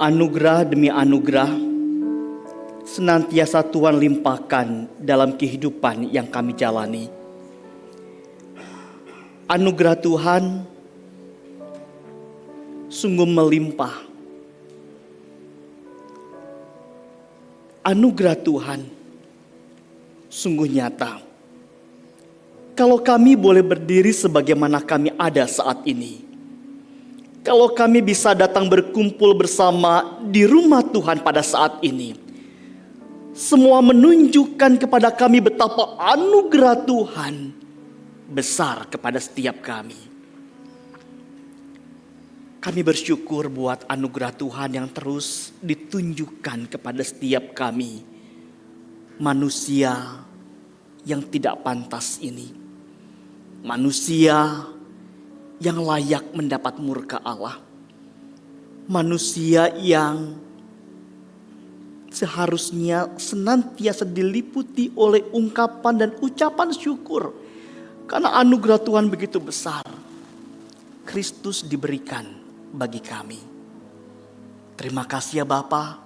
Anugerah demi anugerah senantiasa Tuhan limpahkan dalam kehidupan yang kami jalani. Anugerah Tuhan sungguh melimpah. Anugerah Tuhan sungguh nyata. Kalau kami boleh berdiri sebagaimana kami ada saat ini, kalau kami bisa datang berkumpul bersama di rumah Tuhan pada saat ini, semua menunjukkan kepada kami betapa anugerah Tuhan besar kepada setiap kami. Kami bersyukur buat anugerah Tuhan yang terus ditunjukkan kepada setiap kami, manusia yang tidak pantas ini. Manusia yang layak mendapat murka Allah. Manusia yang seharusnya senantiasa diliputi oleh ungkapan dan ucapan syukur. Karena anugerah Tuhan begitu besar. Kristus diberikan bagi kami. Terima kasih ya Bapa.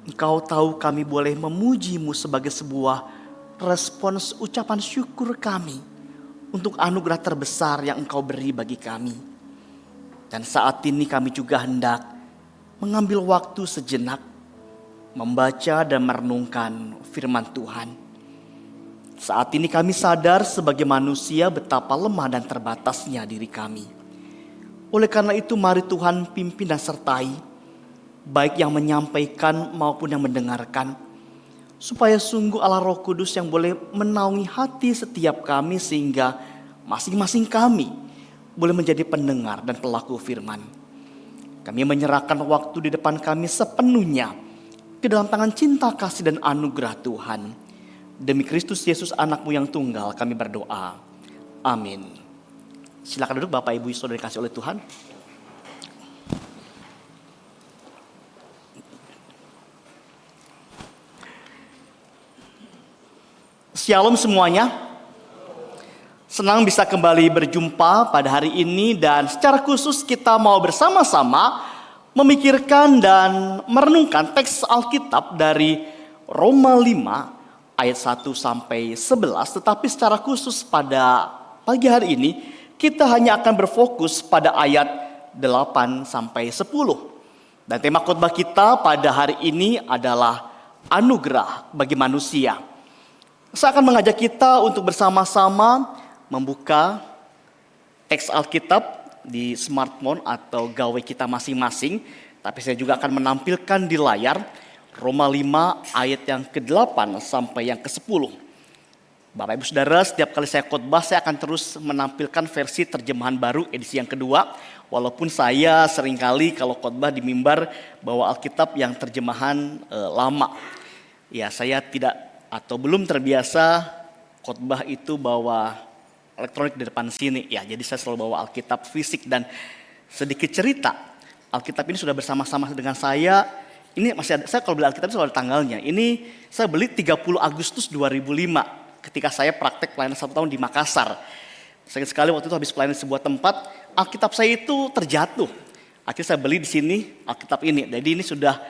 Engkau tahu kami boleh memuji-Mu sebagai sebuah respons ucapan syukur kami untuk anugerah terbesar yang Engkau beri bagi kami. Dan saat ini kami juga hendak mengambil waktu sejenak membaca dan merenungkan firman Tuhan. Saat ini kami sadar sebagai manusia betapa lemah dan terbatasnya diri kami. Oleh karena itu mari Tuhan pimpin dan sertai, baik yang menyampaikan maupun yang mendengarkan, supaya sungguh Allah Roh Kudus yang boleh menaungi hati setiap kami sehingga masing-masing kami boleh menjadi pendengar dan pelaku firman. Kami menyerahkan waktu di depan kami sepenuhnya ke dalam tangan cinta kasih dan anugerah Tuhan. Demi Kristus Yesus anak-Mu yang tunggal kami berdoa. Amin. Silakan duduk Bapak Ibu Saudara dikasih oleh Tuhan. Shalom semuanya. Senang bisa kembali berjumpa pada hari ini dan secara khusus kita mau bersama-sama memikirkan dan merenungkan teks Alkitab dari Roma 5 ayat 1 sampai 11. Tetapi secara khusus pada pagi hari ini kita hanya akan berfokus pada ayat 8 sampai 10. Dan tema khotbah kita pada hari ini adalah anugerah bagi manusia. Saya akan mengajak kita untuk bersama-sama membuka teks Alkitab di smartphone atau gawai kita masing-masing. Tapi saya juga akan menampilkan di layar Roma 5 ayat yang ke-8 sampai yang ke-10. Bapak Ibu Saudara, setiap kali saya khotbah saya akan terus menampilkan versi terjemahan baru edisi yang kedua. Walaupun saya seringkali kalau khotbah di mimbar bawa Alkitab yang terjemahan lama. Ya saya tidak atau belum terbiasa khotbah itu bawa elektronik di depan sini. Ya, jadi saya selalu bawa Alkitab fisik dan sedikit cerita. Alkitab ini sudah bersama-sama dengan saya. Ini masih ada, saya kalau beli Alkitab selalu ada tanggalnya. Ini saya beli 30 Agustus 2005 ketika saya praktek pelayanan 1 tahun di Makassar. Sayang sekali waktu itu habis pelayanan di sebuah tempat, Alkitab saya itu terjatuh. Akhirnya saya beli di sini Alkitab ini. Jadi ini sudah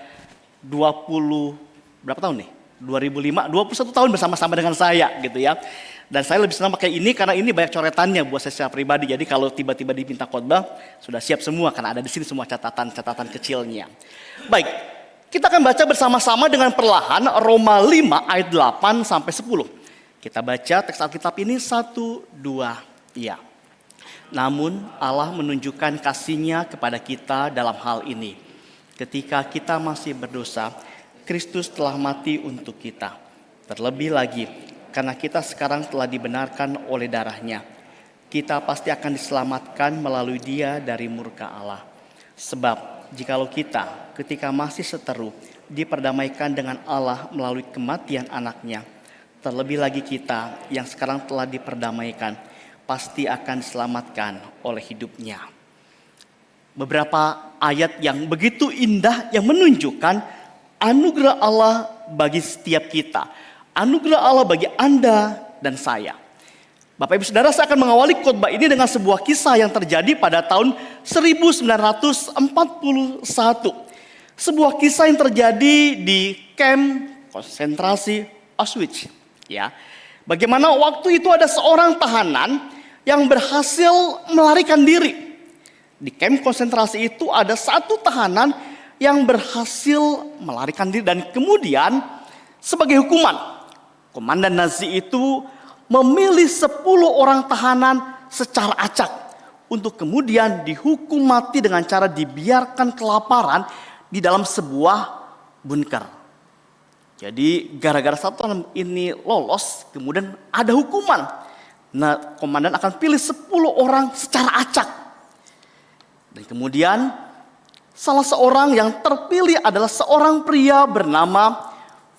20 berapa tahun nih? 2005, 21 tahun bersama-sama dengan saya gitu ya. Dan saya lebih senang pakai ini karena ini banyak coretannya buat saya secara pribadi. Jadi kalau tiba-tiba diminta khotbah sudah siap semua karena ada di sini semua catatan-catatan kecilnya. Baik, kita akan baca bersama-sama dengan perlahan Roma 5 ayat 8 sampai 10. Kita baca teks Alkitab ini 1, 2, ya. Namun Allah menunjukkan kasih-Nya kepada kita dalam hal ini. Ketika kita masih berdosa, Kristus telah mati untuk kita. Terlebih lagi, karena kita sekarang telah dibenarkan oleh darah-Nya, kita pasti akan diselamatkan melalui Dia dari murka Allah. Sebab, jikalau kita ketika masih seteru diperdamaikan dengan Allah melalui kematian anak-Nya, terlebih lagi kita yang sekarang telah diperdamaikan, pasti akan diselamatkan oleh hidup-Nya. Beberapa ayat yang begitu indah yang menunjukkan anugerah Allah bagi setiap kita. Anugerah Allah bagi Anda dan saya. Bapak Ibu Saudara, saya akan mengawali khotbah ini dengan sebuah kisah yang terjadi pada tahun 1941. Sebuah kisah yang terjadi di kamp konsentrasi Auschwitz. Ya, bagaimana waktu itu ada seorang tahanan yang berhasil melarikan diri. Di kamp konsentrasi itu ada satu tahanan yang berhasil melarikan diri dan kemudian sebagai hukuman, komandan Nazi itu memilih 10 orang tahanan secara acak untuk kemudian dihukum mati dengan cara dibiarkan kelaparan di dalam sebuah bunker. Jadi gara-gara satu tahanan ini lolos, kemudian ada hukuman. Nah, komandan akan pilih 10 orang secara acak. Dan kemudian salah seorang yang terpilih adalah seorang pria bernama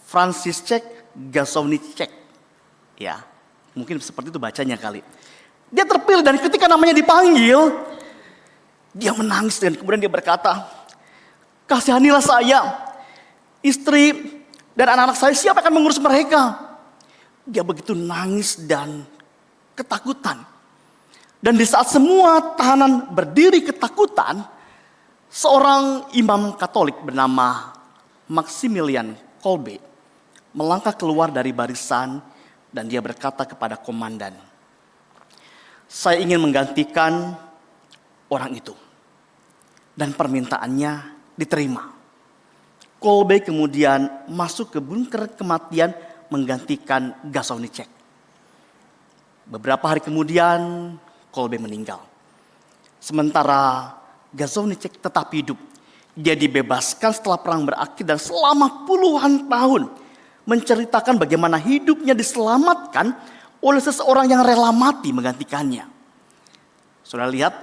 Franciszek Gazowniczek. Ya, mungkin seperti itu bacanya kali. Dia terpilih dan ketika namanya dipanggil, dia menangis dan kemudian dia berkata, "Kasihanilah saya, istri dan anak-anak saya, siapa akan mengurus mereka?" Dia begitu nangis dan ketakutan. Dan di saat semua tahanan berdiri ketakutan, seorang imam Katolik bernama Maximilian Kolbe melangkah keluar dari barisan dan dia berkata kepada komandan, "Saya ingin menggantikan orang itu." Dan permintaannya diterima. Kolbe kemudian masuk ke bunker kematian menggantikan Gazowniczek. Beberapa hari kemudian Kolbe meninggal. Sementara Gazowniczek tetap hidup. Dia dibebaskan setelah perang berakhir dan selama puluhan tahun menceritakan bagaimana hidupnya diselamatkan oleh seseorang yang rela mati menggantikannya. Sudah lihat,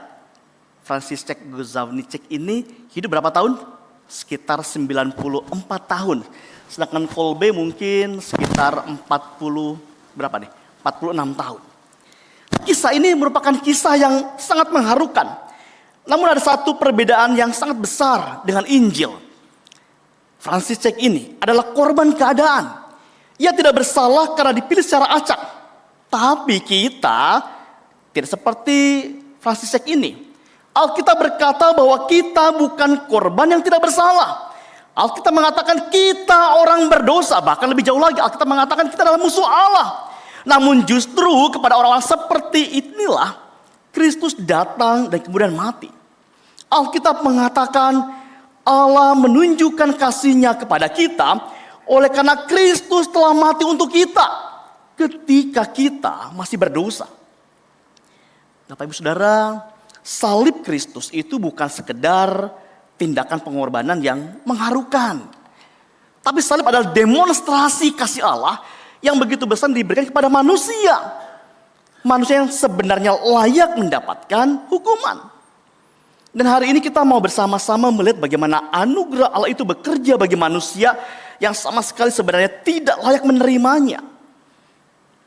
Franciszek Gazowniczek ini hidup berapa tahun? Sekitar 94 tahun. Sedangkan Kolbe mungkin sekitar 46 tahun. Kisah ini merupakan kisah yang sangat mengharukan. Namun ada satu perbedaan yang sangat besar dengan Injil. Franciszek ini adalah korban keadaan. Ia tidak bersalah karena dipilih secara acak. Tapi kita tidak seperti Franciszek ini. Alkitab berkata bahwa kita bukan korban yang tidak bersalah. Alkitab mengatakan kita orang berdosa. Bahkan lebih jauh lagi, Alkitab mengatakan kita adalah musuh Allah. Namun justru kepada orang-orang seperti inilah Kristus datang dan kemudian mati. Alkitab mengatakan Allah menunjukkan kasih-Nya kepada kita oleh karena Kristus telah mati untuk kita ketika kita masih berdosa. Bapak Ibu Saudara, salib Kristus itu bukan sekedar tindakan pengorbanan yang mengharukan. Tapi salib adalah demonstrasi kasih Allah yang begitu besar diberikan kepada manusia. Manusia yang sebenarnya layak mendapatkan hukuman. Dan hari ini kita mau bersama-sama melihat bagaimana anugerah Allah itu bekerja bagi manusia yang sama sekali sebenarnya tidak layak menerimanya.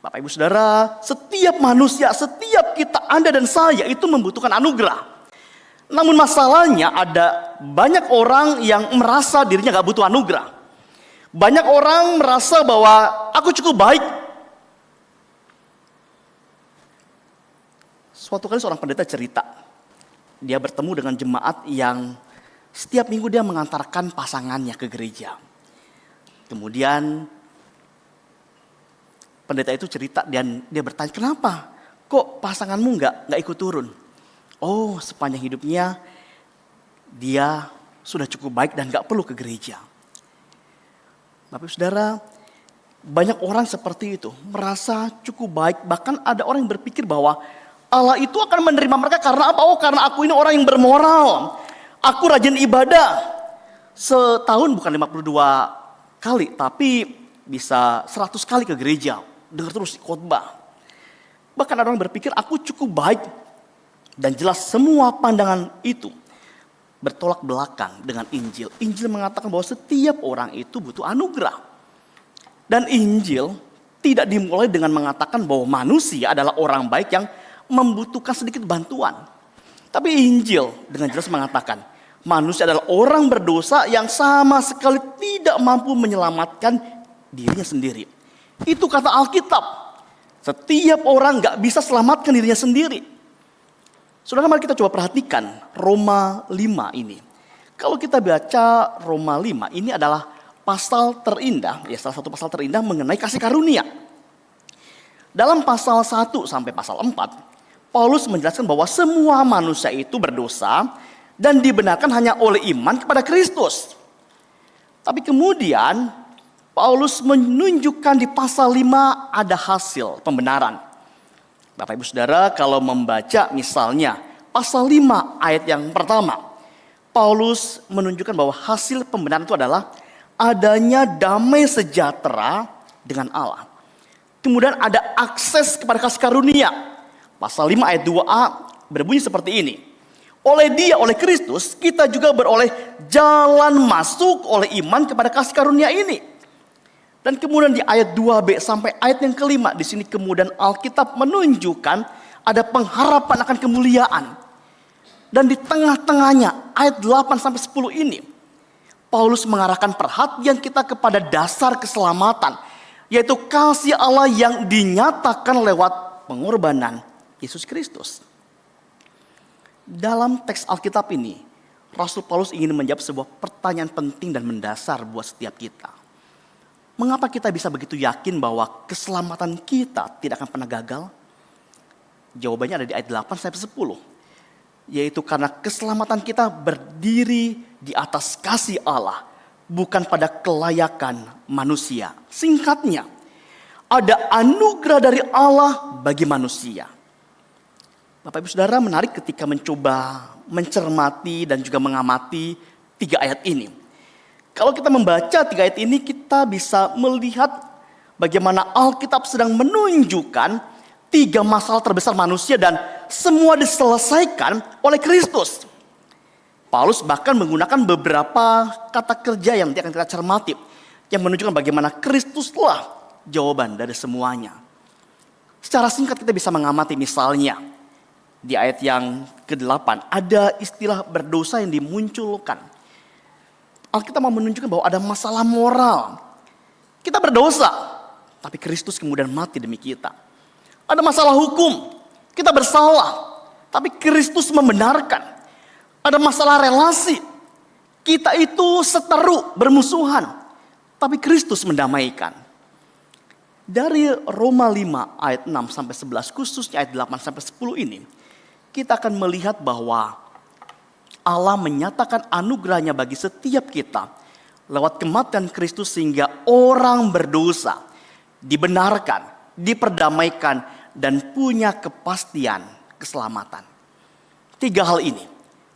Bapak Ibu Saudara, setiap manusia, setiap kita, Anda dan saya itu membutuhkan anugerah. Namun masalahnya ada banyak orang yang merasa dirinya gak butuh anugerah. Banyak orang merasa bahwa aku cukup baik. Suatu kali seorang pendeta cerita, dia bertemu dengan jemaat yang setiap minggu dia mengantarkan pasangannya ke gereja. Kemudian pendeta itu cerita dan dia bertanya, "Kenapa? Kok pasanganmu nggak ikut turun?" "Oh, sepanjang hidupnya dia sudah cukup baik dan nggak perlu ke gereja." Bapak Saudara, banyak orang seperti itu, merasa cukup baik. Bahkan ada orang yang berpikir bahwa Allah itu akan menerima mereka karena apa? Oh, karena aku ini orang yang bermoral. Aku rajin ibadah. Setahun bukan 52 kali, tapi bisa 100 kali ke gereja. Dengar terus khotbah. Bahkan ada orang berpikir aku cukup baik. Dan jelas semua pandangan itu bertolak belakang dengan Injil. Injil mengatakan bahwa setiap orang itu butuh anugerah. Dan Injil tidak dimulai dengan mengatakan bahwa manusia adalah orang baik yang membutuhkan sedikit bantuan. Tapi Injil dengan jelas mengatakan manusia adalah orang berdosa yang sama sekali tidak mampu menyelamatkan dirinya sendiri. Itu kata Alkitab. Setiap orang gak bisa selamatkan dirinya sendiri. Saudara, mari kita coba perhatikan Roma 5 ini. Kalau kita baca Roma 5, ini adalah pasal terindah, ya salah satu pasal terindah mengenai kasih karunia. Dalam pasal 1 sampai pasal 4, Paulus menjelaskan bahwa semua manusia itu berdosa dan dibenarkan hanya oleh iman kepada Kristus. Tapi kemudian Paulus menunjukkan di pasal 5 ada hasil pembenaran. Bapak Ibu Saudara, kalau membaca misalnya pasal 5 ayat yang pertama, Paulus menunjukkan bahwa hasil pembenaran itu adalah adanya damai sejahtera dengan Allah. Kemudian ada akses kepada kasih karunia. Pasal 5 ayat 2a berbunyi seperti ini. Oleh Dia, oleh Kristus, kita juga beroleh jalan masuk oleh iman kepada kasih karunia ini. Dan kemudian di ayat 2b sampai ayat yang kelima, di sini kemudian Alkitab menunjukkan ada pengharapan akan kemuliaan. Dan di tengah-tengahnya ayat 8 sampai 10 ini, Paulus mengarahkan perhatian kita kepada dasar keselamatan, yaitu kasih Allah yang dinyatakan lewat pengorbanan Yesus Kristus. Dalam teks Alkitab ini, Rasul Paulus ingin menjawab sebuah pertanyaan penting dan mendasar buat setiap kita. Mengapa kita bisa begitu yakin bahwa keselamatan kita tidak akan pernah gagal? Jawabannya ada di ayat 8 sampai 10. Yaitu karena keselamatan kita berdiri di atas kasih Allah, bukan pada kelayakan manusia. Singkatnya, ada anugerah dari Allah bagi manusia. Bapak Ibu Saudara, menarik ketika mencoba mencermati dan juga mengamati 3 ayat ini. Kalau kita membaca 3 ayat ini, kita bisa melihat bagaimana Alkitab sedang menunjukkan 3 masalah terbesar manusia dan semua diselesaikan oleh Kristus. Paulus bahkan menggunakan beberapa kata kerja yang nanti akan kita cermati, yang menunjukkan bagaimana Kristuslah jawaban dari semuanya. Secara singkat kita bisa mengamati misalnya di ayat yang ke-8 ada istilah berdosa yang dimunculkan. Alkitab mau menunjukkan bahwa ada masalah moral. Kita berdosa, tapi Kristus kemudian mati demi kita. Ada masalah hukum, kita bersalah, tapi Kristus membenarkan. Ada masalah relasi, kita itu seteru, bermusuhan, tapi Kristus mendamaikan. Dari Roma 5 ayat 6 sampai 11, khususnya ayat 8 sampai 10 ini, kita akan melihat bahwa Allah menyatakan anugerahnya bagi setiap kita lewat kematian Kristus sehingga orang berdosa dibenarkan, diperdamaikan, dan punya kepastian keselamatan. 3 hal ini,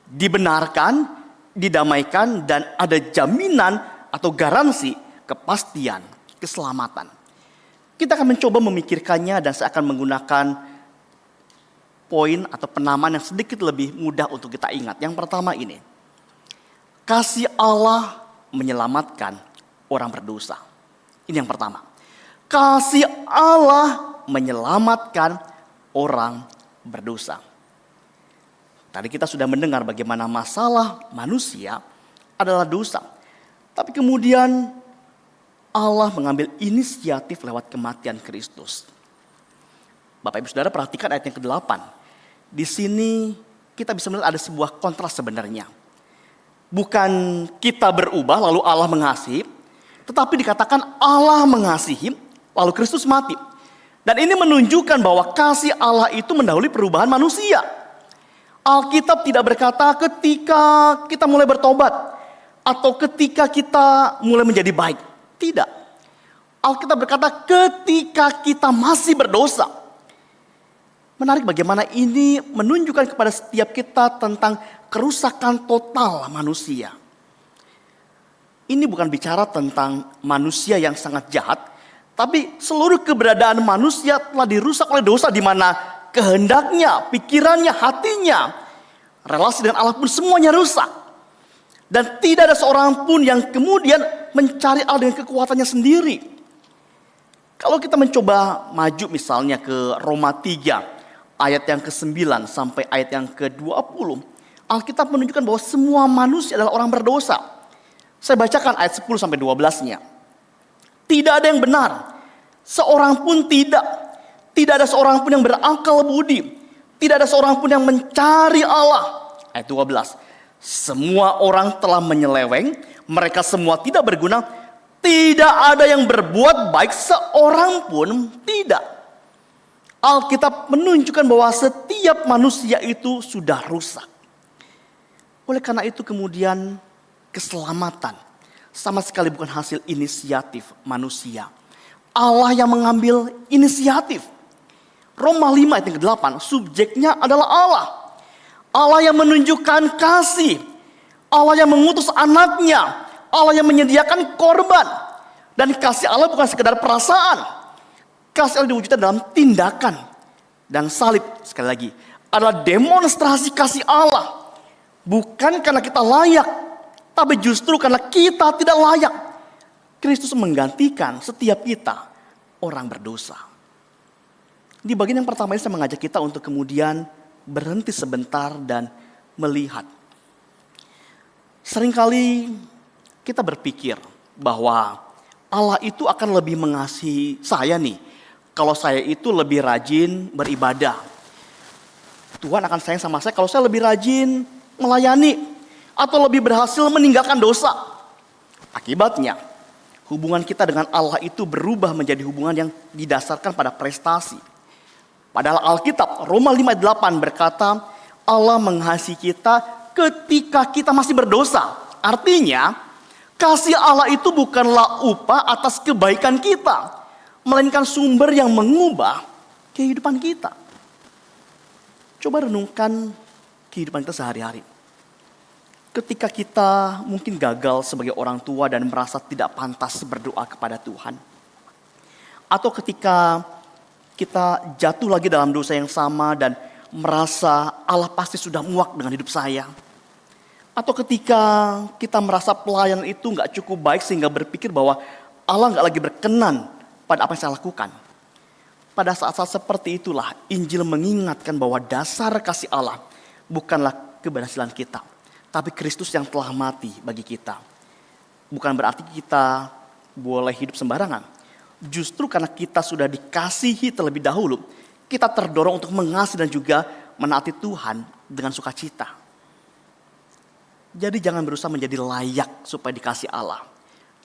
dibenarkan, didamaikan, dan ada jaminan atau garansi kepastian keselamatan. Kita akan mencoba memikirkannya dan saya akan menggunakan poin atau penamaan yang sedikit lebih mudah untuk kita ingat. Yang pertama ini, kasih Allah menyelamatkan orang berdosa. Ini yang pertama. Kasih Allah menyelamatkan orang berdosa. Tadi kita sudah mendengar bagaimana masalah manusia adalah dosa. Tapi kemudian Allah mengambil inisiatif lewat kematian Kristus. Bapak Ibu Saudara perhatikan ayat yang ke-8. Di sini kita bisa melihat ada sebuah kontras sebenarnya. Bukan kita berubah lalu Allah mengasihi, tetapi dikatakan Allah mengasihi lalu Kristus mati. Dan ini menunjukkan bahwa kasih Allah itu mendahului perubahan manusia. Alkitab tidak berkata ketika kita mulai bertobat atau ketika kita mulai menjadi baik. Tidak. Alkitab berkata ketika kita masih berdosa. Menarik bagaimana ini menunjukkan kepada setiap kita tentang kerusakan total manusia. Ini bukan bicara tentang manusia yang sangat jahat, tapi seluruh keberadaan manusia telah dirusak oleh dosa, di mana kehendaknya, pikirannya, hatinya, relasi dengan Allah pun semuanya rusak. Dan tidak ada seorang pun yang kemudian mencari Allah dengan kekuatannya sendiri. Kalau kita mencoba maju misalnya ke Roma 3 ayat yang ke-9 sampai ayat yang ke-20, Alkitab menunjukkan bahwa semua manusia adalah orang berdosa. Saya bacakan ayat 10 sampai 12-nya. Tidak ada yang benar, seorang pun tidak. Tidak ada seorang pun yang berakal budi. Tidak ada seorang pun yang mencari Allah. Ayat 12. Semua orang telah menyeleweng, mereka semua tidak berguna, tidak ada yang berbuat baik, seorang pun tidak. Alkitab menunjukkan bahwa setiap manusia itu sudah rusak. Oleh karena itu kemudian keselamatan sama sekali bukan hasil inisiatif manusia. Allah yang mengambil inisiatif. Roma 5 ayat yang ke-8, subjeknya adalah Allah. Allah yang menunjukkan kasih. Allah yang mengutus anaknya. Allah yang menyediakan korban. Dan kasih Allah bukan sekedar perasaan. Kasih Allah diwujudkan dalam tindakan. Dan salib, sekali lagi, adalah demonstrasi kasih Allah. Bukan karena kita layak, tapi justru karena kita tidak layak. Kristus menggantikan setiap kita orang berdosa. Di bagian yang pertama ini saya mengajak kita untuk kemudian berhenti sebentar dan melihat. Seringkali kita berpikir bahwa Allah itu akan lebih mengasihi saya nih, kalau saya itu lebih rajin beribadah. Tuhan akan sayang sama saya kalau saya lebih rajin melayani atau lebih berhasil meninggalkan dosa. Akibatnya, hubungan kita dengan Allah itu berubah menjadi hubungan yang didasarkan pada prestasi. Padahal Alkitab Roma 5:8 berkata, Allah mengasihi kita ketika kita masih berdosa. Artinya, kasih Allah itu bukanlah upah atas kebaikan kita, melainkan sumber yang mengubah kehidupan kita. Coba renungkan kehidupan kita sehari-hari. Ketika kita mungkin gagal sebagai orang tua dan merasa tidak pantas berdoa kepada Tuhan. Atau ketika kita jatuh lagi dalam dosa yang sama dan merasa Allah pasti sudah muak dengan hidup saya. Atau ketika kita merasa pelayan itu gak cukup baik sehingga berpikir bahwa Allah gak lagi berkenan pada apa yang saya lakukan. Pada saat-saat seperti itulah Injil mengingatkan bahwa dasar kasih Allah bukanlah keberhasilan kita, tapi Kristus yang telah mati bagi kita. Bukan berarti kita boleh hidup sembarangan. Justru karena kita sudah dikasihi terlebih dahulu, kita terdorong untuk mengasihi dan juga menaati Tuhan dengan sukacita. Jadi jangan berusaha menjadi layak supaya dikasih Allah.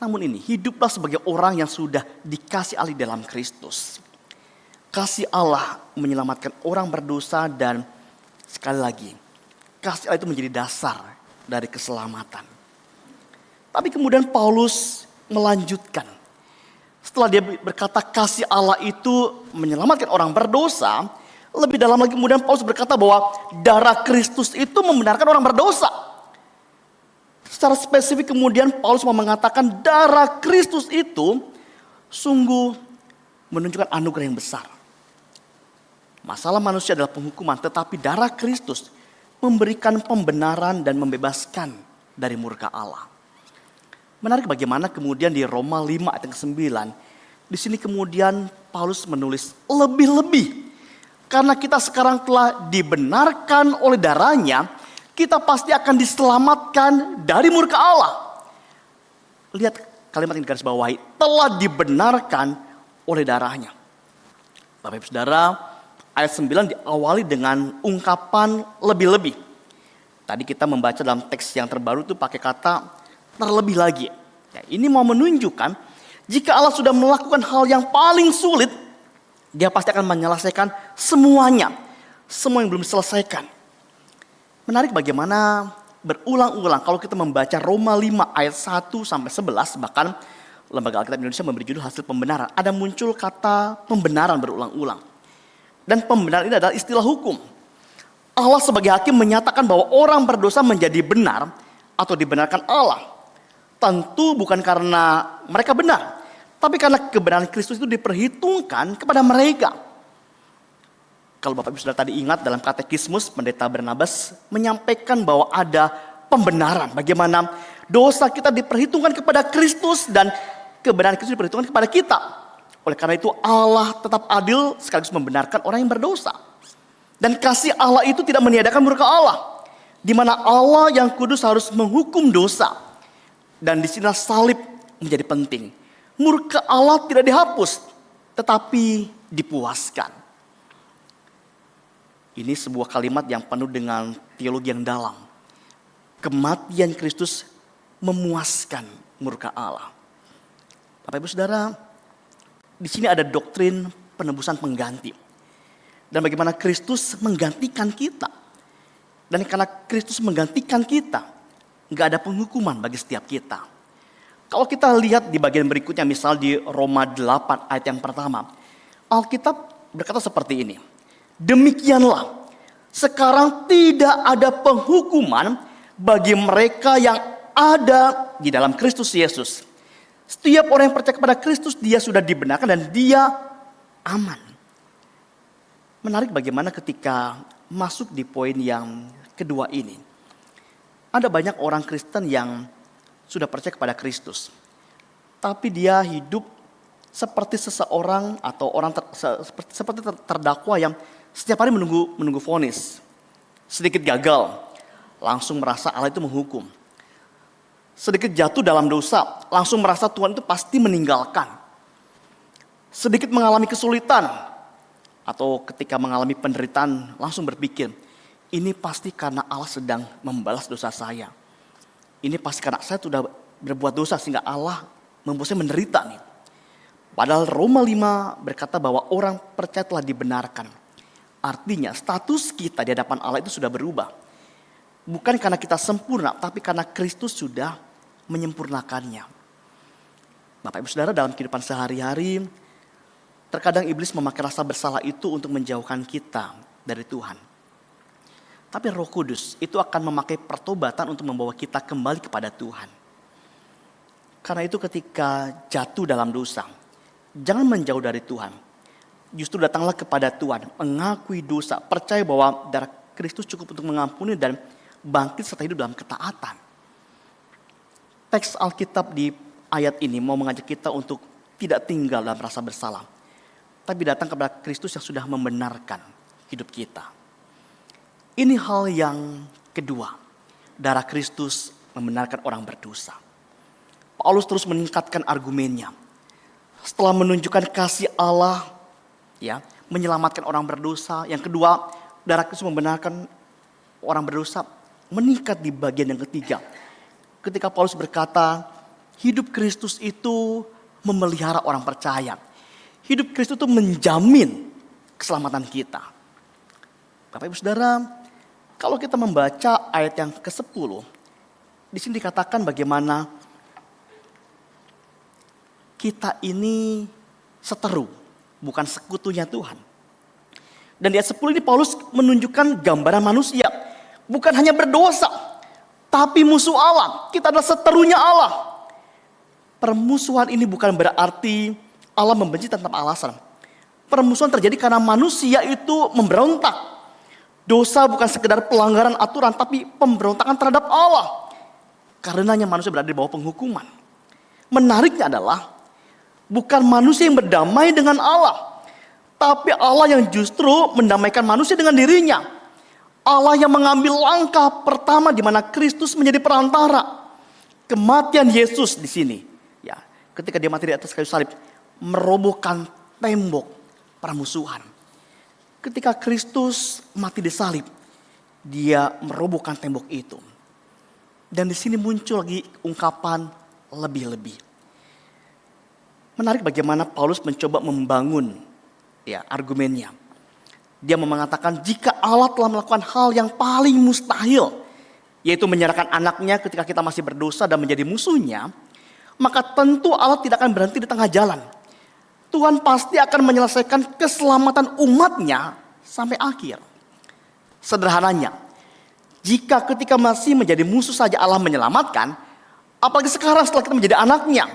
Namun ini, hiduplah sebagai orang yang sudah dikasih Allah dalam Kristus. Kasih Allah menyelamatkan orang berdosa dan sekali lagi, kasih Allah itu menjadi dasar dari keselamatan. Tapi kemudian Paulus melanjutkan. Setelah dia berkata kasih Allah itu menyelamatkan orang berdosa, lebih dalam lagi kemudian Paulus berkata bahwa darah Kristus itu membenarkan orang berdosa. Secara spesifik kemudian Paulus mau mengatakan darah Kristus itu sungguh menunjukkan anugerah yang besar. Masalah manusia adalah penghukuman, tetapi darah Kristus memberikan pembenaran dan membebaskan dari murka Allah. Menarik bagaimana kemudian di Roma 5 ayat 9, di sini kemudian Paulus menulis lebih-lebih. Karena kita sekarang telah dibenarkan oleh darahnya, kita pasti akan diselamatkan dari murka Allah. Lihat kalimat yang digarisbawahi, telah dibenarkan oleh darahnya. Bapak Ibu Saudara, ayat 9 diawali dengan ungkapan lebih-lebih. Tadi kita membaca dalam teks yang terbaru itu pakai kata terlebih lagi. Ya, ini mau menunjukkan jika Allah sudah melakukan hal yang paling sulit, dia pasti akan menyelesaikan semuanya. Semua yang belum diselesaikan. Menarik bagaimana berulang-ulang kalau kita membaca Roma 5 ayat 1 sampai 11, bahkan Lembaga Alkitab Indonesia memberi judul hasil pembenaran. Ada muncul kata pembenaran berulang-ulang. Dan pembenaran ini adalah istilah hukum. Allah sebagai hakim menyatakan bahwa orang berdosa menjadi benar atau dibenarkan Allah. Tentu bukan karena mereka benar, tapi karena kebenaran Kristus itu diperhitungkan kepada mereka. Kalau Bapak Ibu Saudara tadi ingat dalam katekismus, Pendeta Barnabas menyampaikan bahwa ada pembenaran. Bagaimana dosa kita diperhitungkan kepada Kristus dan kebenaran Kristus diperhitungkan kepada kita. Oleh karena itu Allah tetap adil sekaligus membenarkan orang yang berdosa. Dan kasih Allah itu tidak meniadakan murka Allah. Di mana Allah yang kudus harus menghukum dosa. Dan di sini salib menjadi penting. Murka Allah tidak dihapus, tetapi dipuaskan. Ini sebuah kalimat yang penuh dengan teologi yang dalam. kematian Kristus memuaskan murka Allah. Bapak Ibu Saudara, di sini ada doktrin penebusan pengganti. Dan bagaimana Kristus menggantikan kita. Dan karena Kristus menggantikan kita, nggak ada penghukuman bagi setiap kita. Kalau kita lihat di bagian berikutnya, misal di Roma 8 ayat yang pertama, Alkitab berkata seperti ini. Demikianlah, sekarang tidak ada penghukuman bagi mereka yang ada di dalam Kristus Yesus. Setiap orang yang percaya kepada Kristus, dia sudah dibenarkan dan dia aman. Menarik bagaimana ketika masuk di poin yang kedua ini. Ada banyak orang Kristen yang sudah percaya kepada Kristus. Tapi dia hidup seperti seseorang atau orang seperti terdakwa yang setiap hari menunggu vonis. Sedikit gagal, langsung merasa Allah itu menghukum. Sedikit jatuh dalam dosa, langsung merasa Tuhan itu pasti meninggalkan. Sedikit mengalami kesulitan, atau ketika mengalami penderitaan, langsung berpikir, ini pasti karena Allah sedang membalas dosa saya. Ini pasti karena saya sudah berbuat dosa sehingga Allah membuat saya menderita nih. Padahal Roma 5 berkata bahwa orang percaya telah dibenarkan. Artinya status kita di hadapan Allah itu sudah berubah. Bukan karena kita sempurna, tapi karena Kristus sudah menyempurnakannya. Bapak Ibu Saudara, dalam kehidupan sehari-hari, terkadang iblis memakai rasa bersalah itu untuk menjauhkan kita dari Tuhan. Tapi Roh Kudus itu akan memakai pertobatan untuk membawa kita kembali kepada Tuhan. Karena itu ketika jatuh dalam dosa, jangan menjauh dari Tuhan. Justru datanglah kepada Tuhan, mengakui dosa, percaya bahwa darah Kristus cukup untuk mengampuni dan bangkit serta hidup dalam ketaatan. Teks Alkitab di ayat ini mau mengajak kita untuk tidak tinggal dalam rasa bersalah, tapi datang kepada Kristus yang sudah membenarkan hidup kita. Ini hal yang kedua, darah Kristus membenarkan orang berdosa. Paulus terus meningkatkan argumennya. Setelah menunjukkan kasih Allah, ya, menyelamatkan orang berdosa. Yang kedua, darah Kristus membenarkan orang berdosa, meningkat di bagian yang ketiga. Ketika Paulus berkata, hidup Kristus itu memelihara orang percaya. Hidup Kristus itu menjamin keselamatan kita. Bapak Ibu Saudara, kalau kita membaca ayat yang ke-10, di sini dikatakan bagaimana kita ini seteru, bukan sekutunya Tuhan. Dan di ayat 10 ini Paulus menunjukkan gambaran manusia. Bukan hanya berdosa, tapi musuh Allah. Kita adalah seterunya Allah. Permusuhan ini bukan berarti Allah membenci tanpa alasan. Permusuhan terjadi karena manusia itu memberontak. Dosa bukan sekedar pelanggaran aturan, tapi pemberontakan terhadap Allah. Karenanya manusia berada di bawah penghukuman. Menariknya adalah bukan manusia yang berdamai dengan Allah, tapi Allah yang justru mendamaikan manusia dengan dirinya. Allah yang mengambil langkah pertama di mana Kristus menjadi perantara. Kematian Yesus di sini, ya, ketika dia mati di atas kayu salib, merobohkan tembok permusuhan. Ketika Kristus mati di salib, dia merobohkan tembok itu. Dan di sini muncul lagi ungkapan lebih-lebih. Menarik bagaimana Paulus mencoba membangun, ya, argumennya. Dia mengatakan jika Allah telah melakukan hal yang paling mustahil, yaitu menyerahkan anaknya ketika kita masih berdosa dan menjadi musuhnya, maka tentu Allah tidak akan berhenti di tengah jalan. Tuhan pasti akan menyelesaikan keselamatan umatnya sampai akhir. Sederhananya, jika ketika masih menjadi musuh saja Allah menyelamatkan, apalagi sekarang setelah kita menjadi anaknya,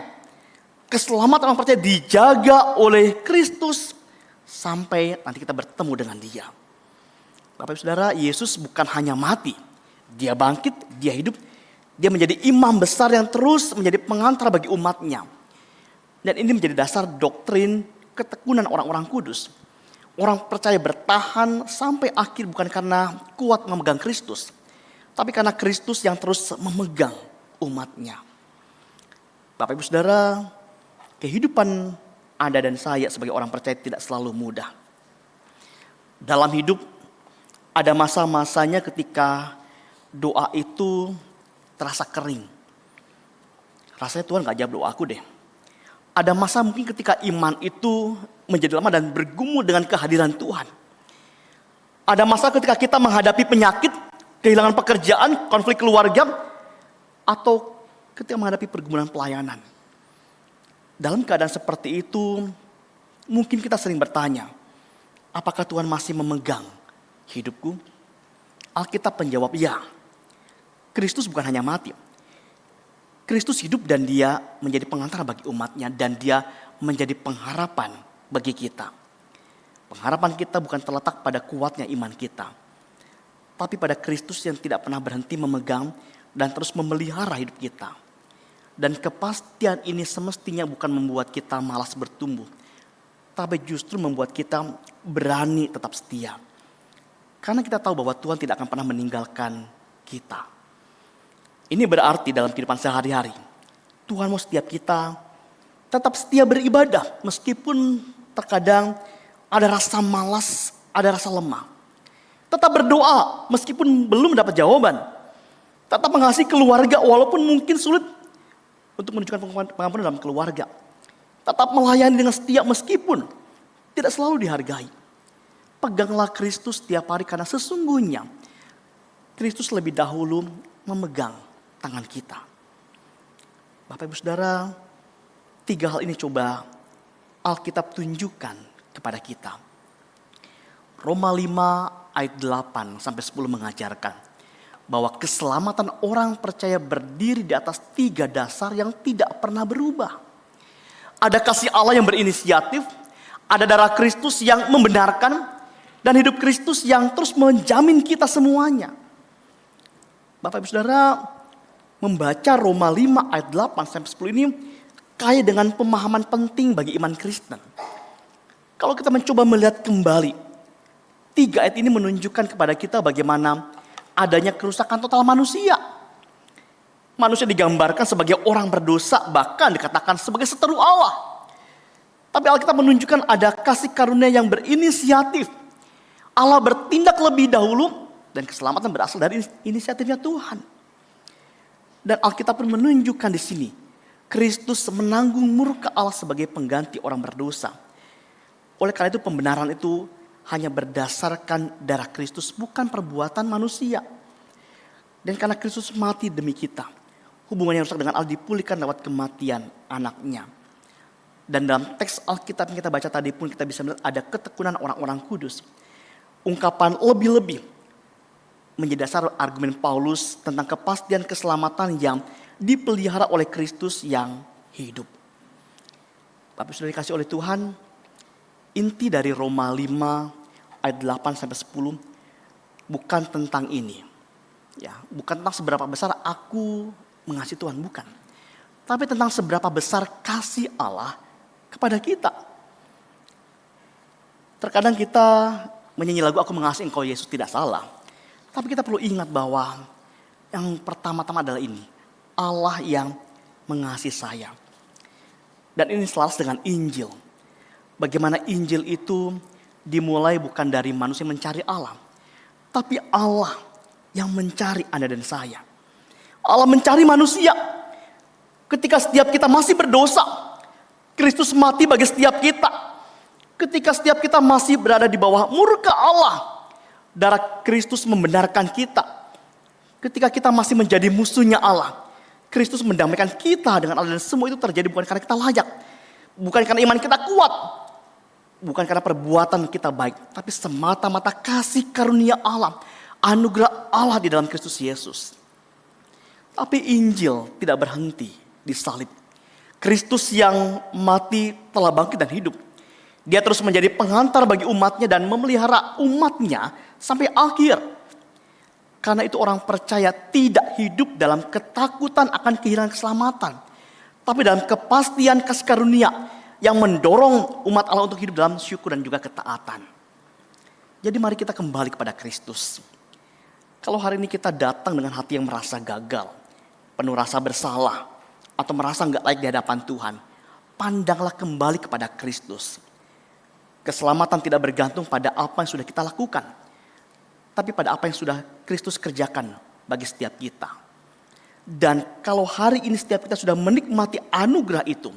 keselamatan orang percaya dijaga oleh Kristus sampai nanti kita bertemu dengan Dia. Bapak Ibu Saudara, Yesus bukan hanya mati, Dia bangkit, Dia hidup, Dia menjadi imam besar yang terus menjadi pengantar bagi umatnya. Dan ini menjadi dasar doktrin ketekunan orang-orang kudus. Orang percaya bertahan sampai akhir bukan karena kuat memegang Kristus, tapi karena Kristus yang terus memegang umatnya. Bapak Ibu Saudara, kehidupan Anda dan saya sebagai orang percaya tidak selalu mudah. Dalam hidup ada masa-masanya ketika doa itu terasa kering. Rasanya Tuhan gak jawab doa aku deh. Ada masa mungkin ketika iman itu menjadi lemah dan bergumul dengan kehadiran Tuhan. Ada masa ketika kita menghadapi penyakit, kehilangan pekerjaan, konflik keluarga, atau ketika menghadapi pergumulan pelayanan. Dalam keadaan seperti itu, mungkin kita sering bertanya, apakah Tuhan masih memegang hidupku? Alkitab menjawab ya. Kristus bukan hanya mati. Kristus hidup dan dia menjadi pengantar bagi umatnya dan dia menjadi pengharapan bagi kita. Pengharapan kita bukan terletak pada kuatnya iman kita, tapi pada Kristus yang tidak pernah berhenti memegang dan terus memelihara hidup kita. Dan kepastian ini semestinya bukan membuat kita malas bertumbuh, tapi justru membuat kita berani tetap setia. Karena kita tahu bahwa Tuhan tidak akan pernah meninggalkan kita. Ini berarti dalam kehidupan sehari-hari, Tuhan mau setiap kita tetap setia beribadah. Meskipun terkadang ada rasa malas, ada rasa lemah. Tetap berdoa meskipun belum mendapat jawaban. Tetap mengasihi keluarga walaupun mungkin sulit untuk menunjukkan pengampunan dalam keluarga. Tetap melayani dengan setia meskipun tidak selalu dihargai. Peganglah Kristus setiap hari karena sesungguhnya Kristus lebih dahulu memegang tangan kita. Bapak Ibu Saudara, 3 hal ini coba Alkitab tunjukkan kepada kita. Roma 5 ayat 8 sampai 10 mengajarkan bahwa keselamatan orang percaya berdiri di atas 3 dasar yang tidak pernah berubah. Ada kasih Allah yang berinisiatif, ada darah Kristus yang membenarkan, dan hidup Kristus yang terus menjamin kita semuanya. Bapak Ibu Saudara, membaca Roma 5 ayat 8 sampai 10 ini kaya dengan pemahaman penting bagi iman Kristen. Kalau kita mencoba melihat kembali, 3 ayat ini menunjukkan kepada kita bagaimana adanya kerusakan total manusia. Manusia digambarkan sebagai orang berdosa, bahkan dikatakan sebagai seteru Allah. Tapi Alkitab menunjukkan ada kasih karunia yang berinisiatif. Allah bertindak lebih dahulu dan keselamatan berasal dari inisiatifnya Tuhan. Dan Alkitab pun menunjukkan di sini Kristus menanggung murka Allah sebagai pengganti orang berdosa. Oleh karena itu pembenaran itu hanya berdasarkan darah Kristus, bukan perbuatan manusia. Dan karena Kristus mati demi kita, hubungan yang rusak dengan Allah dipulihkan lewat kematian anaknya. Dan dalam teks Alkitab yang kita baca tadi pun kita bisa melihat ada ketekunan orang-orang kudus. Ungkapan lebih-lebih menjadi dasar argumen Paulus tentang kepastian keselamatan yang dipelihara oleh Kristus yang hidup. Tapi sudah dikasih oleh Tuhan, inti dari Roma 5 ayat 8 sampai 10 bukan tentang ini. Ya, bukan tentang seberapa besar aku mengasihi Tuhan, bukan. Tapi tentang seberapa besar kasih Allah kepada kita. Terkadang kita menyanyi lagu Aku Mengasihi Engkau Yesus, tidak salah. Tapi kita perlu ingat bahwa yang pertama-tama adalah ini. Allah yang mengasihi saya. Dan ini selaras dengan Injil. Bagaimana Injil itu dimulai bukan dari manusia mencari Allah. Tapi Allah yang mencari Anda dan saya. Allah mencari manusia. Ketika setiap kita masih berdosa, Kristus mati bagi setiap kita. Ketika setiap kita masih berada di bawah murka Allah, darah Kristus membenarkan kita. Ketika kita masih menjadi musuhnya Allah, Kristus mendamaikan kita dengan Allah. Dan semua itu terjadi bukan karena kita layak, bukan karena iman kita kuat, bukan karena perbuatan kita baik, tapi semata-mata kasih karunia Allah, anugerah Allah di dalam Kristus Yesus. Tapi Injil tidak berhenti di salib. Kristus yang mati telah bangkit dan hidup. Dia terus menjadi pengantar bagi umatnya dan memelihara umatnya sampai akhir. Karena itu orang percaya tidak hidup dalam ketakutan akan kehilangan keselamatan, tapi dalam kepastian kasih karunia yang mendorong umat Allah untuk hidup dalam syukur dan juga ketaatan. Jadi mari kita kembali kepada Kristus. Kalau hari ini kita datang dengan hati yang merasa gagal, penuh rasa bersalah, atau merasa gak layak di hadapan Tuhan, pandanglah kembali kepada Kristus. Keselamatan tidak bergantung pada apa yang sudah kita lakukan, tapi pada apa yang sudah Kristus kerjakan bagi setiap kita. Dan kalau hari ini setiap kita sudah menikmati anugerah itu,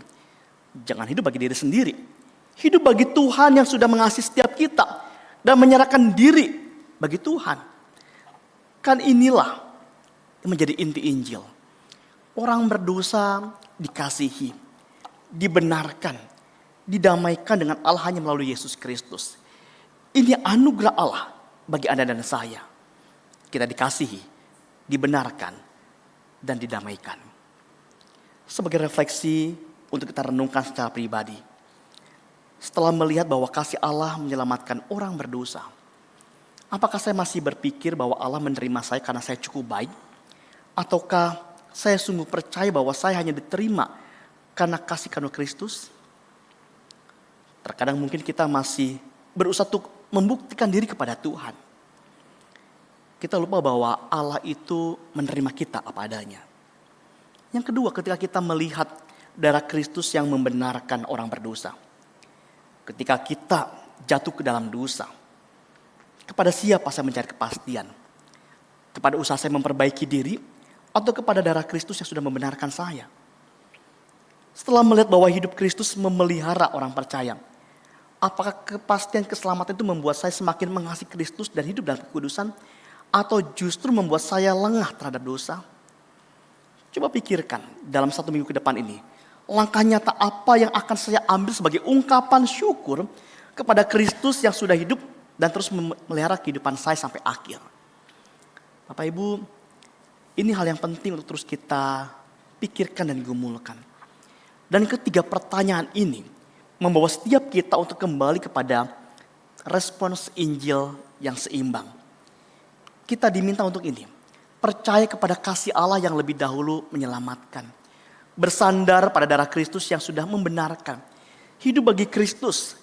jangan hidup bagi diri sendiri. Hidup bagi Tuhan yang sudah mengasihi setiap kita dan menyerahkan diri bagi Tuhan. Kan inilah yang menjadi inti Injil. Orang berdosa dikasihi, dibenarkan, didamaikan dengan Allah hanya melalui Yesus Kristus. Ini anugerah Allah bagi Anda dan saya. Kita dikasihi, dibenarkan, dan didamaikan. Sebagai refleksi untuk kita renungkan secara pribadi. Setelah melihat bahwa kasih Allah menyelamatkan orang berdosa, apakah saya masih berpikir bahwa Allah menerima saya karena saya cukup baik? Ataukah saya sungguh percaya bahwa saya hanya diterima karena kasih karunia Kristus? Terkadang mungkin kita masih berusaha untuk membuktikan diri kepada Tuhan. Kita lupa bahwa Allah itu menerima kita apa adanya. Yang kedua, ketika kita melihat darah Kristus yang membenarkan orang berdosa. Ketika kita jatuh ke dalam dosa, kepada siapa saya mencari kepastian? Kepada usaha saya memperbaiki diri, atau kepada darah Kristus yang sudah membenarkan saya? Setelah melihat bahwa hidup Kristus memelihara orang percaya, apakah kepastian keselamatan itu membuat saya semakin mengasihi Kristus dan hidup dalam kekudusan, atau justru membuat saya lengah terhadap dosa? Coba pikirkan dalam 1 minggu ke depan ini, langkah nyata apa yang akan saya ambil sebagai ungkapan syukur kepada Kristus yang sudah hidup dan terus memelihara kehidupan saya sampai akhir. Bapak Ibu, ini hal yang penting untuk terus kita pikirkan dan gumulkan. Dan ketiga, pertanyaan ini membawa setiap kita untuk kembali kepada respons Injil yang seimbang. Kita diminta untuk ini, percaya kepada kasih Allah yang lebih dahulu menyelamatkan. Bersandar pada darah Kristus yang sudah membenarkan. Hidup bagi Kristus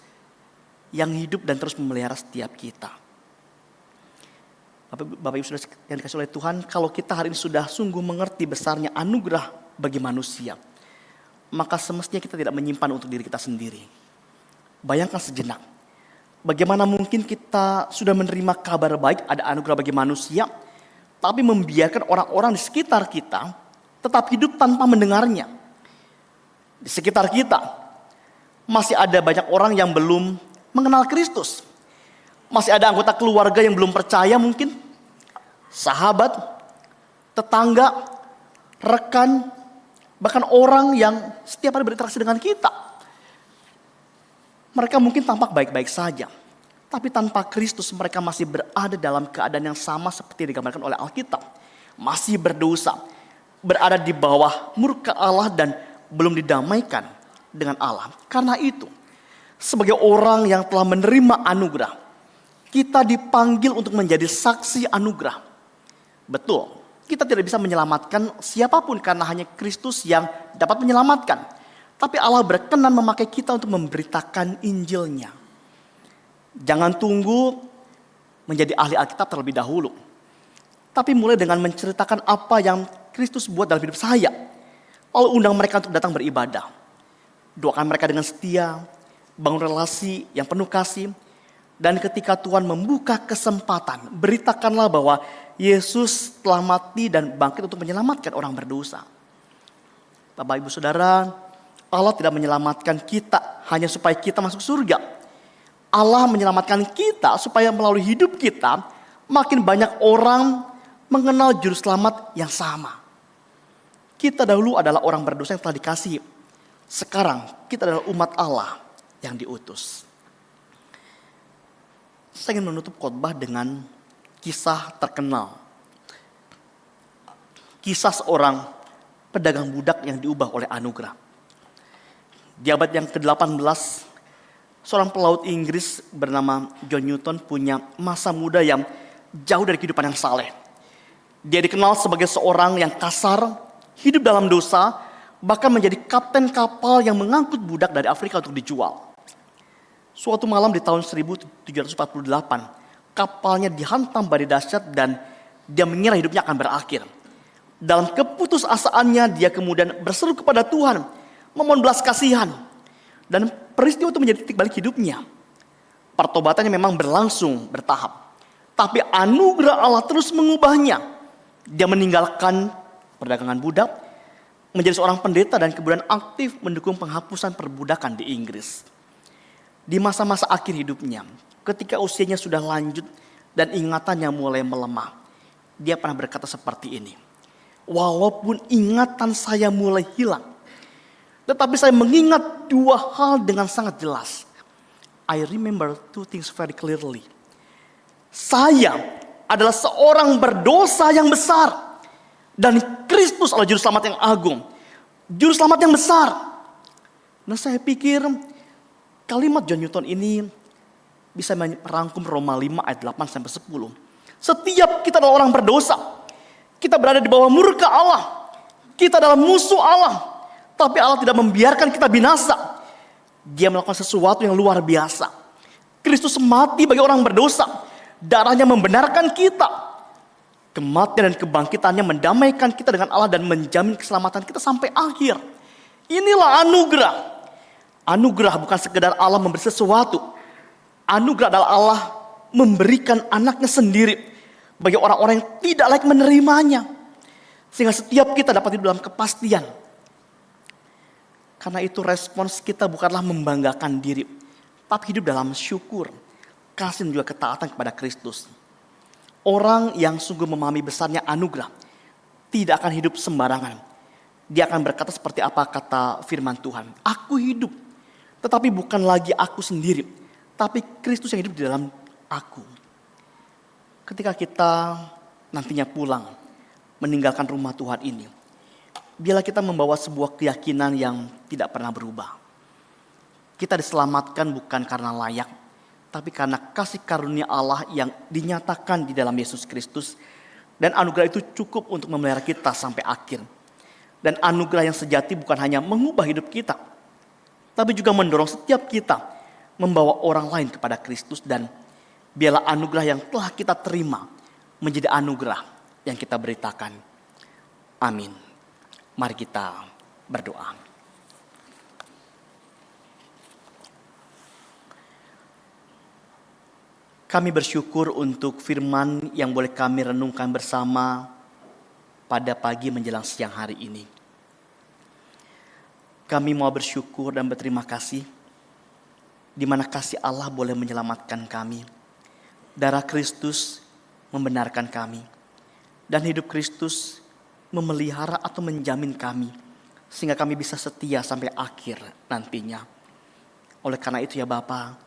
yang hidup dan terus memelihara setiap kita. Bapak Ibu sudah yang dikasih oleh Tuhan, kalau kita hari ini sudah sungguh mengerti besarnya anugerah bagi manusia, maka semestinya kita tidak menyimpan untuk diri kita sendiri. Bayangkan sejenak, bagaimana mungkin kita sudah menerima kabar baik, ada anugerah bagi manusia, tapi membiarkan orang-orang di sekitar kita tetap hidup tanpa mendengarnya. Di sekitar kita masih ada banyak orang yang belum mengenal Kristus. Masih ada anggota keluarga yang belum percaya mungkin. Sahabat, tetangga, rekan, bahkan orang yang setiap hari berinteraksi dengan kita. Mereka mungkin tampak baik-baik saja. Tapi tanpa Kristus mereka masih berada dalam keadaan yang sama seperti digambarkan oleh Alkitab. Masih berdosa, berada di bawah murka Allah dan belum didamaikan dengan Allah. Karena itu, sebagai orang yang telah menerima anugerah, kita dipanggil untuk menjadi saksi anugerah. Betul, kita tidak bisa menyelamatkan siapapun karena hanya Kristus yang dapat menyelamatkan. Tapi Allah berkenan memakai kita untuk memberitakan Injilnya. Jangan tunggu menjadi ahli Alkitab terlebih dahulu. Tapi mulai dengan menceritakan apa yang Kristus buat dalam hidup saya. Lalu undang mereka untuk datang beribadah. Doakan mereka dengan setia, bangun relasi yang penuh kasih. Dan ketika Tuhan membuka kesempatan, beritakanlah bahwa Yesus telah mati dan bangkit untuk menyelamatkan orang berdosa. Bapak Ibu Saudara, Allah tidak menyelamatkan kita hanya supaya kita masuk surga. Allah menyelamatkan kita supaya melalui hidup kita makin banyak orang mengenal juru selamat yang sama. Kita dahulu adalah orang berdosa yang telah dikasihi. Sekarang kita adalah umat Allah yang diutus. Saya ingin menutup khotbah dengan kisah terkenal. Kisah seorang pedagang budak yang diubah oleh anugerah. Di abad yang ke-18, seorang pelaut Inggris bernama John Newton punya masa muda yang jauh dari kehidupan yang saleh. Dia dikenal sebagai seorang yang kasar, hidup dalam dosa, bahkan menjadi kapten kapal yang mengangkut budak dari Afrika untuk dijual. Suatu malam di tahun 1748, kapalnya dihantam badai dahsyat dan dia mengira hidupnya akan berakhir. Dalam keputusasaannya dia kemudian berseru kepada Tuhan, memohon belas kasihan. Dan peristiwa itu menjadi titik balik hidupnya. Pertobatannya memang berlangsung bertahap. Tapi anugerah Allah terus mengubahnya. Dia meninggalkan perdagangan budak, menjadi seorang pendeta dan kemudian aktif mendukung penghapusan perbudakan di Inggris. Di masa-masa akhir hidupnya, ketika usianya sudah lanjut dan ingatannya mulai melemah, dia pernah berkata seperti ini. Walaupun ingatan saya mulai hilang, tetapi saya mengingat dua hal dengan sangat jelas. I remember two things very clearly. Saya adalah seorang berdosa yang besar. Dan Kristus adalah juru selamat yang agung. Juru selamat yang besar. Nah, saya pikir kalimat John Newton ini bisa merangkum Roma 5 ayat 8-10. Setiap kita adalah orang berdosa. Kita berada di bawah murka Allah. Kita adalah musuh Allah. Tapi Allah tidak membiarkan kita binasa. Dia melakukan sesuatu yang luar biasa. Kristus mati bagi orang berdosa. Darahnya membenarkan kita. Kematian dan kebangkitannya mendamaikan kita dengan Allah dan menjamin keselamatan kita sampai akhir. Inilah anugerah. Anugerah bukan sekedar Allah memberi sesuatu. Anugerah adalah Allah memberikan anaknya sendiri bagi orang-orang yang tidak layak menerimanya. Sehingga setiap kita dapat hidup dalam kepastian. Karena itu respons kita bukanlah membanggakan diri, tapi hidup dalam syukur, kasih dan juga ketaatan kepada Kristus. Orang yang sungguh memahami besarnya anugerah tidak akan hidup sembarangan. Dia akan berkata seperti apa kata firman Tuhan. Aku hidup, tetapi bukan lagi aku sendiri, tapi Kristus yang hidup di dalam aku. Ketika kita nantinya pulang, meninggalkan rumah Tuhan ini, biarlah kita membawa sebuah keyakinan yang tidak pernah berubah. Kita diselamatkan bukan karena layak, tapi karena kasih karunia Allah yang dinyatakan di dalam Yesus Kristus. Dan anugerah itu cukup untuk memelihara kita sampai akhir. Dan anugerah yang sejati bukan hanya mengubah hidup kita, tapi juga mendorong setiap kita membawa orang lain kepada Kristus. Dan biarlah anugerah yang telah kita terima menjadi anugerah yang kita beritakan. Amin. Mari kita berdoa. Kami bersyukur untuk firman yang boleh kami renungkan bersama pada pagi menjelang siang hari ini. Kami mau bersyukur dan berterima kasih di mana kasih Allah boleh menyelamatkan kami. Darah Kristus membenarkan kami. Dan hidup Kristus memelihara atau menjamin kami sehingga kami bisa setia sampai akhir nantinya. Oleh karena itu ya Bapa,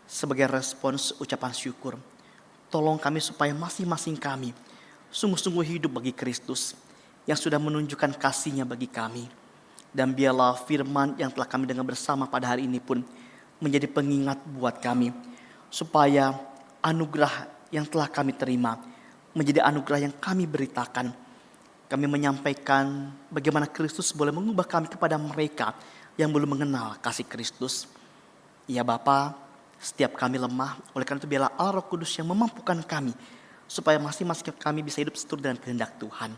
sebagai respons ucapan syukur, tolong kami supaya masing-masing kami sungguh-sungguh hidup bagi Kristus yang sudah menunjukkan kasih-Nya bagi kami. Dan biarlah firman yang telah kami dengar bersama pada hari ini pun menjadi pengingat buat kami, supaya anugerah yang telah kami terima menjadi anugerah yang kami beritakan. Kami menyampaikan bagaimana Kristus boleh mengubah kami kepada mereka yang belum mengenal kasih Kristus. Ya Bapa, setiap kami lemah, oleh karena itu biarlah Allah Roh Kudus yang memampukan kami supaya masing-masing kami bisa hidup seturut dengan kehendak Tuhan.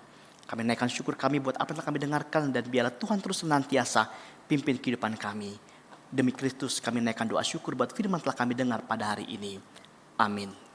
Kami naikkan syukur kami buat apa yang telah kami dengarkan, dan biarlah Tuhan terus senantiasa pimpin kehidupan kami. Demi Kristus kami naikkan doa syukur buat firman telah kami dengar pada hari ini. Amin.